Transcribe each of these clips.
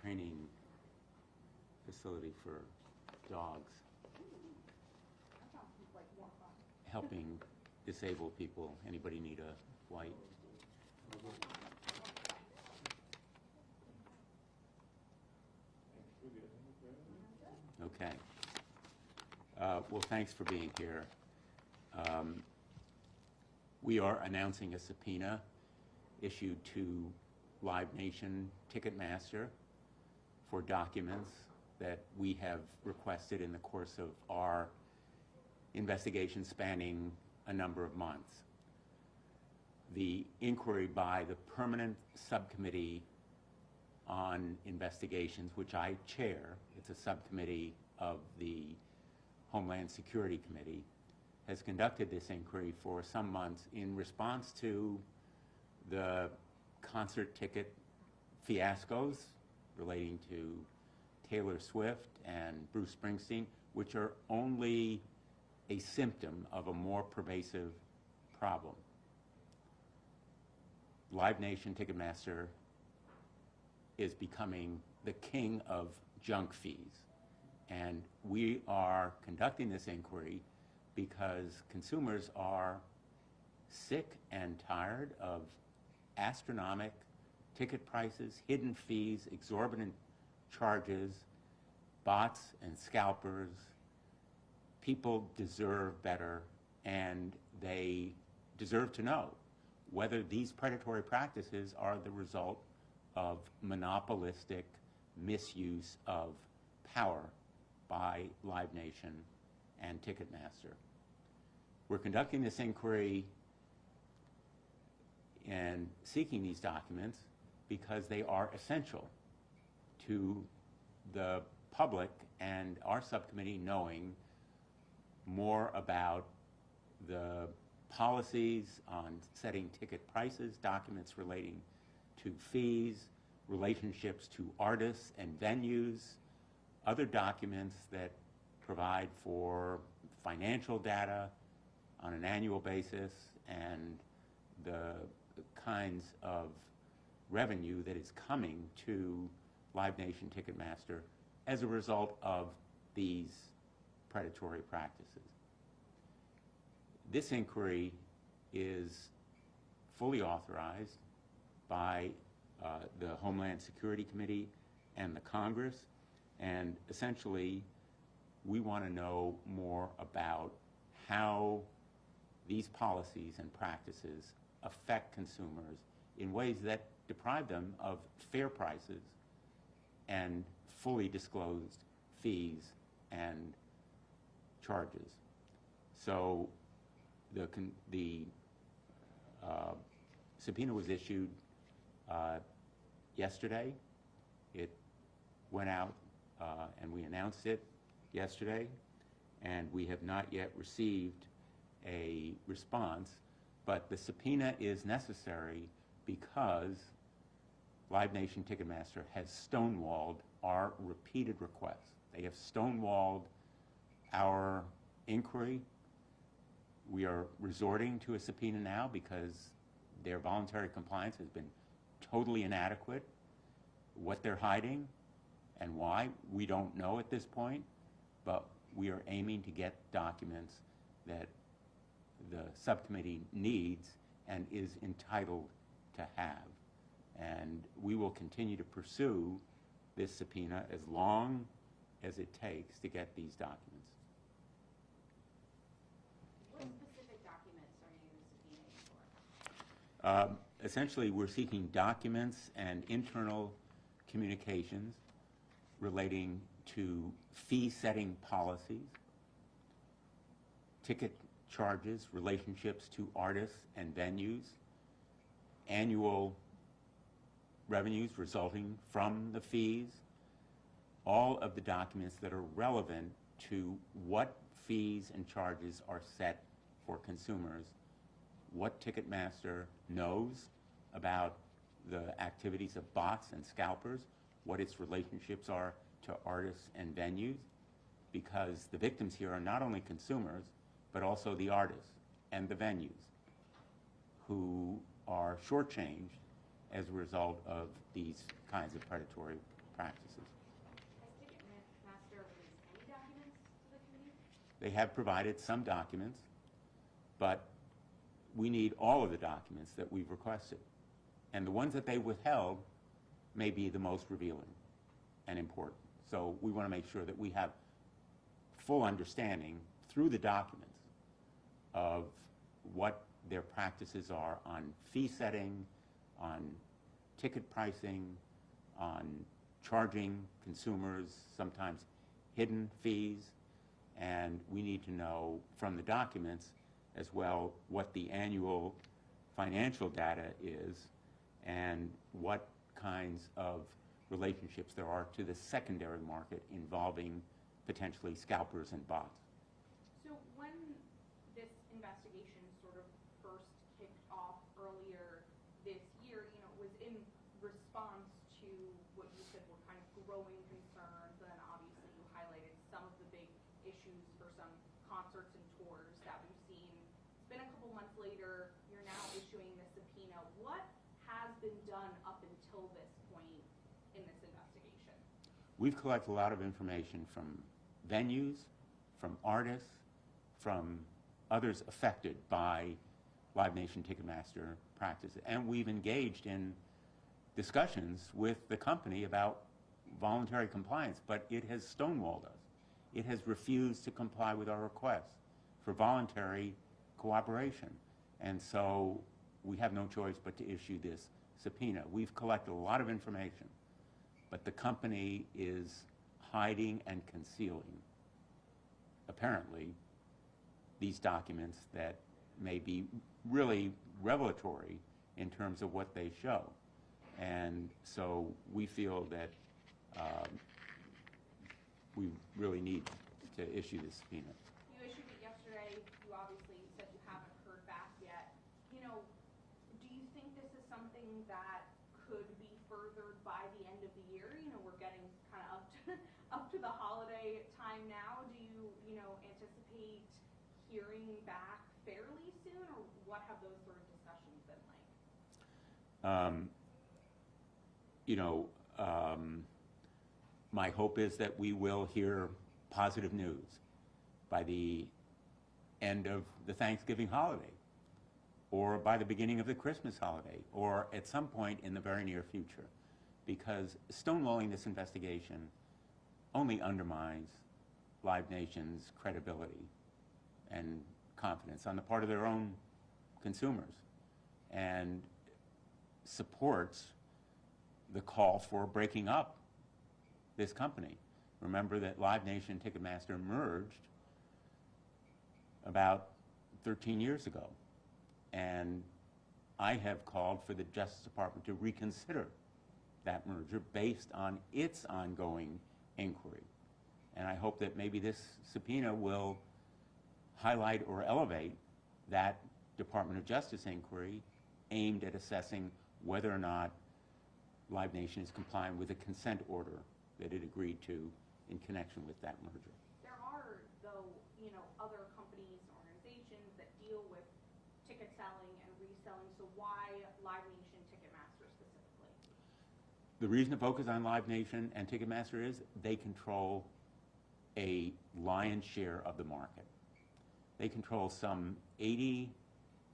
training facility for dogs, helping disabled people. Anybody need a white? Okay. Well, thanks for being here. We are announcing a subpoena issued to Live Nation Ticketmaster for documents that we have requested in the course of our investigation spanning a number of months. The inquiry by the Permanent Subcommittee on Investigations, which I chair, it's a subcommittee of the Homeland Security Committee, has conducted this inquiry for some months in response to the concert ticket fiascos relating to Taylor Swift and Bruce Springsteen, which are only a symptom of a more pervasive problem. Live Nation Ticketmaster is becoming the king of junk fees. And we are conducting this inquiry because consumers are sick and tired of astronomical ticket prices, hidden fees, exorbitant charges, bots and scalpers. People deserve better, and they deserve to know whether these predatory practices are the result of monopolistic misuse of power by Live Nation and Ticketmaster. We're conducting this inquiry and seeking these documents because they are essential to the public and our subcommittee knowing more about the policies on setting ticket prices, documents relating to fees, relationships to artists and venues, other documents that provide for financial data on an annual basis, and the kinds of revenue that is coming to Live Nation Ticketmaster as a result of these predatory practices. This inquiry is fully authorized by the Homeland Security Committee and the Congress, and essentially we want to know more about how these policies and practices affect consumers in ways that deprive them of fair prices and fully disclosed fees and charges. So the subpoena was issued yesterday. It went out and we announced it yesterday, and we have not yet received a response, but the subpoena is necessary because Live Nation Ticketmaster has stonewalled our repeated requests. They have stonewalled our inquiry. We are resorting to a subpoena now because their voluntary compliance has been totally inadequate. What they're hiding and why, we don't know at this point, but we are aiming to get documents that the subcommittee needs and is entitled to have. And we will continue to pursue this subpoena as long as it takes to get these documents. What specific documents are you subpoenaing for? Essentially, we're seeking documents and internal communications relating to fee-setting policies, ticket charges, relationships to artists and venues, annual revenues resulting from the fees, all of the documents that are relevant to what fees and charges are set for consumers, what Ticketmaster knows about the activities of bots and scalpers, what its relationships are to artists and venues, because the victims here are not only consumers, but also the artists and the venues who are shortchanged as a result of these kinds of predatory practices. Has Ticketmaster released any documents to the committee? They have provided some documents, but we need all of the documents that we've requested. And the ones that they withheld may be the most revealing and important. So we want to make sure that we have full understanding through the documents of what their practices are on fee setting, on ticket pricing, on charging consumers sometimes hidden fees, and we need to know from the documents as well what the annual financial data is and what kinds of relationships there are to the secondary market involving potentially scalpers and bots. So when this investigation sort of first kicked off earlier this year, was in response to what you said were kind of growing concerns, and obviously you highlighted some of the big issues for some concerts and tours that we've seen. It's been a couple months later, you're now issuing the subpoena. What has been done up until this point in this investigation? We've collected a lot of information from venues, from artists, from others affected by Live Nation Ticketmaster practices. And we've engaged in discussions with the company about voluntary compliance, but it has stonewalled us. It has refused to comply with our requests for voluntary cooperation. And so we have no choice but to issue this subpoena. We've collected a lot of information, but the company is hiding and concealing, apparently, these documents that may be really revelatory in terms of what they show. And so we feel that we really need to issue this subpoena. You issued it yesterday. You obviously said you haven't heard back yet. Do you think this is something that could be furthered by the end of the year? We're getting kind of up to the holiday time now. Do you, anticipate hearing back fairly soon, or what have those sort of discussions been like? My hope is that we will hear positive news by the end of the Thanksgiving holiday, or by the beginning of the Christmas holiday, or at some point in the very near future, because stonewalling this investigation only undermines Live Nation's credibility and confidence on the part of their own consumers, and supports the call for breaking up this company. Remember that Live Nation and Ticketmaster merged about 13 years ago, and I have called for the Justice Department to reconsider that merger based on its ongoing inquiry. And I hope that maybe this subpoena will highlight or elevate that Department of Justice inquiry aimed at assessing whether or not Live Nation is complying with a consent order that it agreed to in connection with that merger. There are, though, other companies, organizations that deal with ticket selling and reselling, so why Live Nation, Ticketmaster specifically? The reason to focus on Live Nation and Ticketmaster is they control a lion's share of the market. They control some 80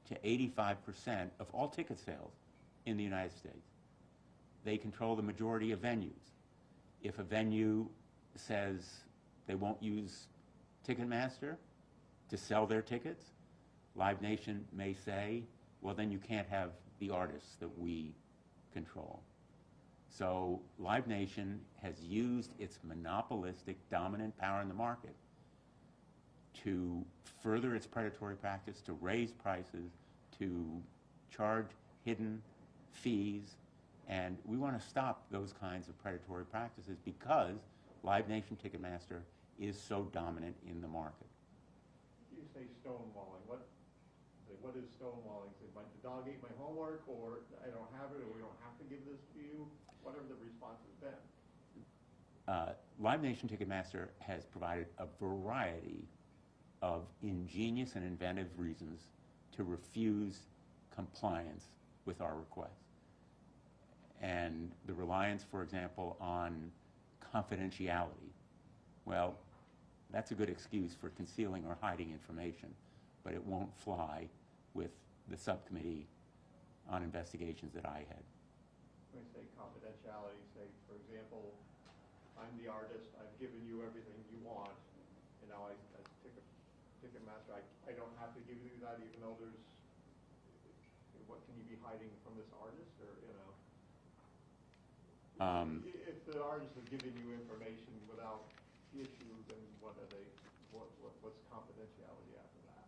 to 85% of all ticket sales in the United States. They control the majority of venues. If a venue says they won't use Ticketmaster to sell their tickets, Live Nation may say, well, then you can't have the artists that we control. So Live Nation has used its monopolistic dominant power in the market to further its predatory practice, to raise prices, to charge hidden fees, and we want to stop those kinds of predatory practices because Live Nation Ticketmaster is so dominant in the market. You say stonewalling. What is stonewalling? Is it the dog ate my homework, or I don't have it, or we don't have to give this to you? Whatever the response has been. Live Nation Ticketmaster has provided a variety of ingenious and inventive reasons to refuse compliance with our requests. and the reliance, for example, on confidentiality. Well, that's a good excuse for concealing or hiding information, but it won't fly with the subcommittee on investigations that I had. When you say confidentiality, say, for example, I'm the artist, I've given you everything you want, and now as Ticketmaster, I don't have to give you that even though there's, what can you be hiding from this artist, or, you know? If the artist is giving you information without issue, then what are they, what's confidentiality after that?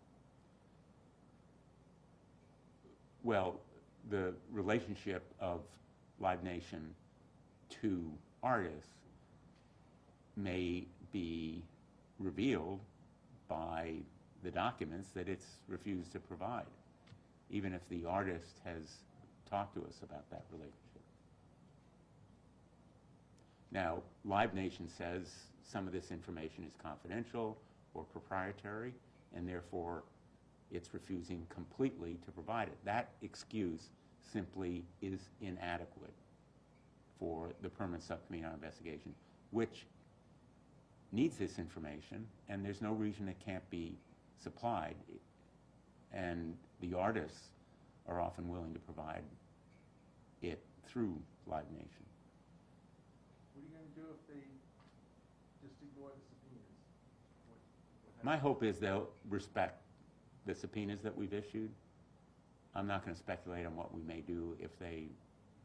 Well, the relationship of Live Nation to artists may be revealed by the documents that it's refused to provide, even if the artist has talked to us about that relationship. Now, Live Nation says some of this information is confidential or proprietary, and therefore it's refusing completely to provide it. That excuse simply is inadequate for the permanent subcommittee on investigation, which needs this information, and there's no reason it can't be supplied. And the artists are often willing to provide it through Live Nation. What are you going to do if they just ignore the subpoenas? My hope is they'll respect the subpoenas that we've issued. I'm not going to speculate on what we may do if they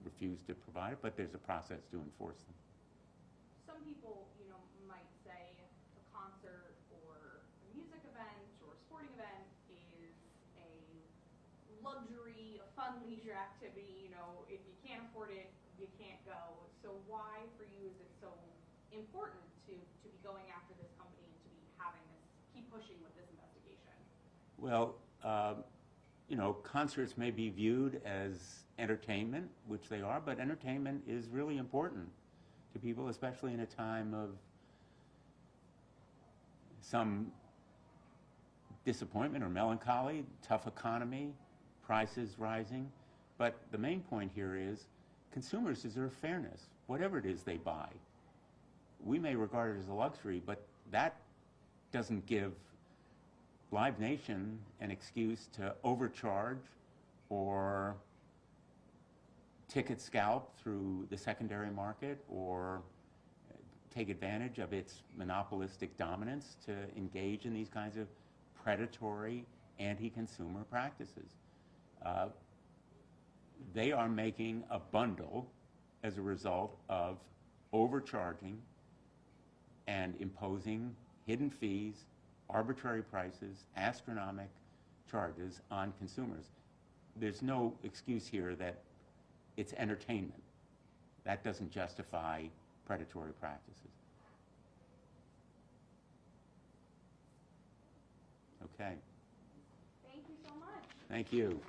refuse to provide it, but there's a process to enforce them. Some people, you know, might say a concert or a music event or a sporting event is a luxury, a fun leisure activity. You know, if you can't afford it, you can't go. So why, for you, is it so important to be going after this company and to be having this, keep pushing with this investigation? Well, you know, concerts may be viewed as entertainment, which they are, but entertainment is really important to people, especially in a time of some disappointment or melancholy, tough economy, prices rising. But the main point here is consumers deserve fairness, whatever it is they buy. We may regard it as a luxury, but that doesn't give Live Nation an excuse to overcharge or ticket scalp through the secondary market or take advantage of its monopolistic dominance to engage in these kinds of predatory anti-consumer practices. They are making a bundle as a result of overcharging and imposing hidden fees, arbitrary prices, astronomical charges on consumers. There's no excuse here that it's entertainment. That doesn't justify predatory practices. Okay. Thank you so much. Thank you.